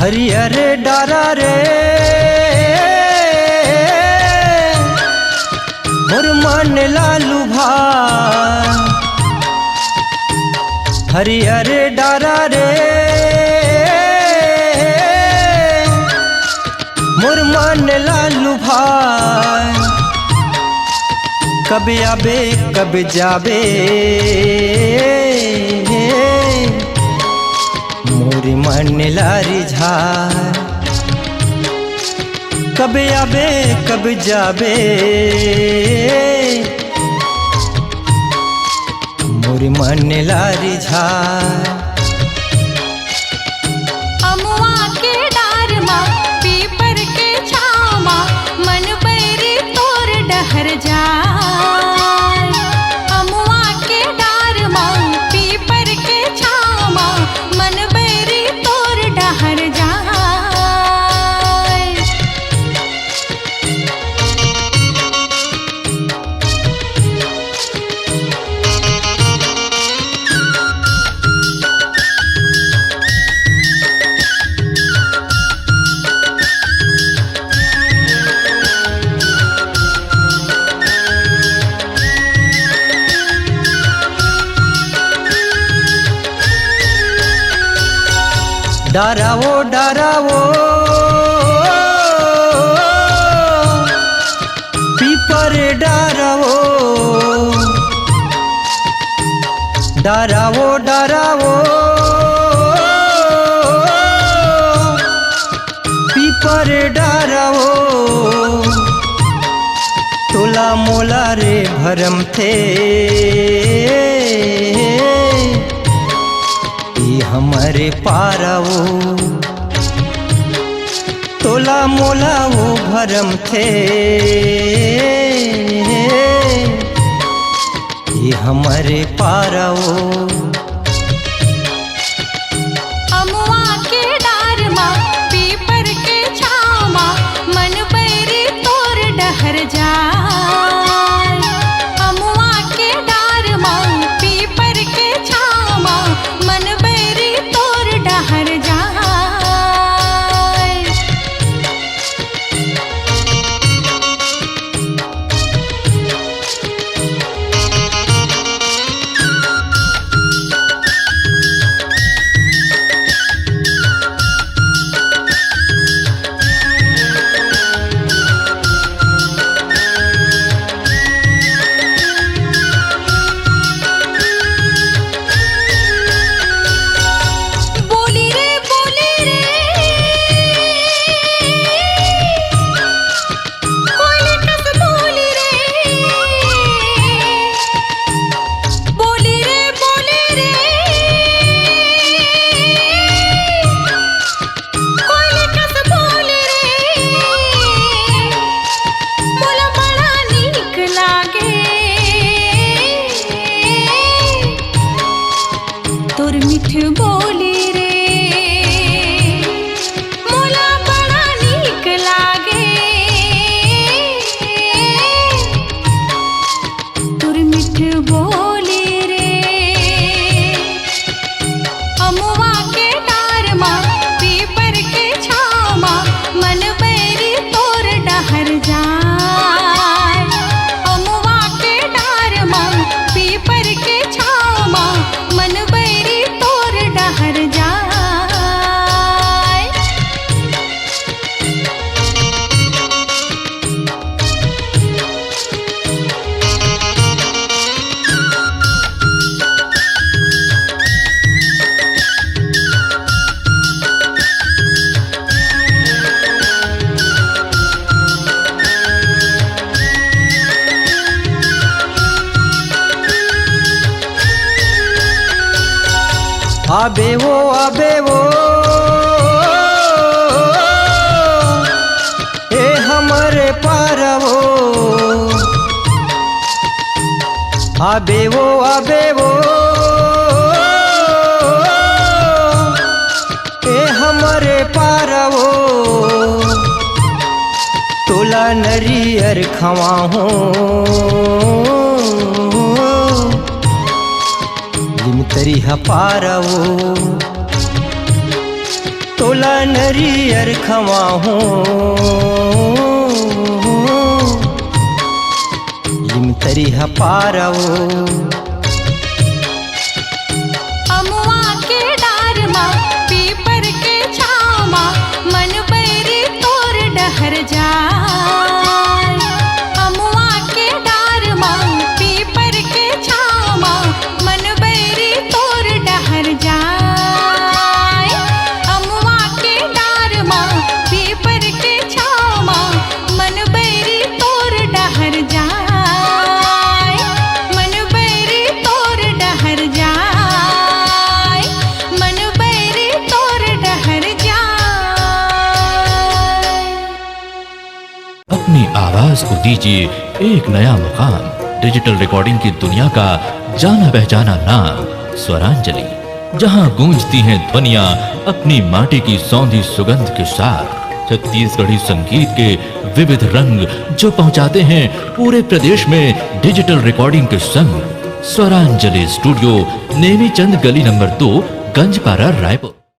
हरियर डारा रे मोर मन लालू भाई। हरियर डारा रे मोर मन लालू भाई। कब आबे कब जाबे मोरी मन लारी झार। कब आबे कब जाबे मोरी मन लारी झार। अमुआ के डार मा पीपर के छामा मन बैरी तोर डहर जाय। अमुआ के डार मा पीपर के छामा मन बैरी तोर डहर जाय। डरावो डरावो पीपर डरावो। डरावो डरावो पीपर डरावो। तोला मोला रे भरम थे हमारे पारावो। तोला मोला वो भरम थे ये हमारे पारावो। अमुआ के डार मा पीपर के छामा मन बैरी तोर डहर जाय। अमुआ के डार मा पीपर के छामा मन बैरी तोर डहर जाय। तोर मिठ बोली रे मोला बड़ा नीक लागे। तोर मिठ बोली रे अमुआ के डार मा पीपर के छामा मन बैरी तोर डहर जाय। अमुआ के डार मा पीपर के छामा मन बैरी तोर डहर जाय। आबे वो ए हमारे पारावो। आबे वो ए हमारे पारावो। तोला नरियर खवाहो लिम तरी पारावो। तोला नरियर खवाहूँ लिम तरिहा पारवो अमुआ के डार माँ पीपर के छाँव माँ मन बैरी तोर डहर जाए। अमुआ के डार माँ पीपर के छाँव माँ मन बैरी तोर डहर जाए। अमुआ के डार माँ पीपर के छाँव माँ मन बैरी तोर डहर जाए। मन बैरी तोर डहर जाए। मन बैरी तोर डहर जाए। अपनी आवाज को दीजिए एक नया मुकाम। डिजिटल रिकॉर्डिंग की दुनिया का जाना पहचाना नाम स्वरांजलि, जहां गूंजती हैं ध्वनियां अपनी माटी की सौंधी सुगंध के साथ। छत्तीसगढ़ी संगीत के विविध रंग जो पहुंचाते हैं पूरे प्रदेश में डिजिटल रिकॉर्डिंग के संग। स्वरांजलि स्टूडियो, नेमीचंद गली नंबर 2, गंजपारा, रायपुर।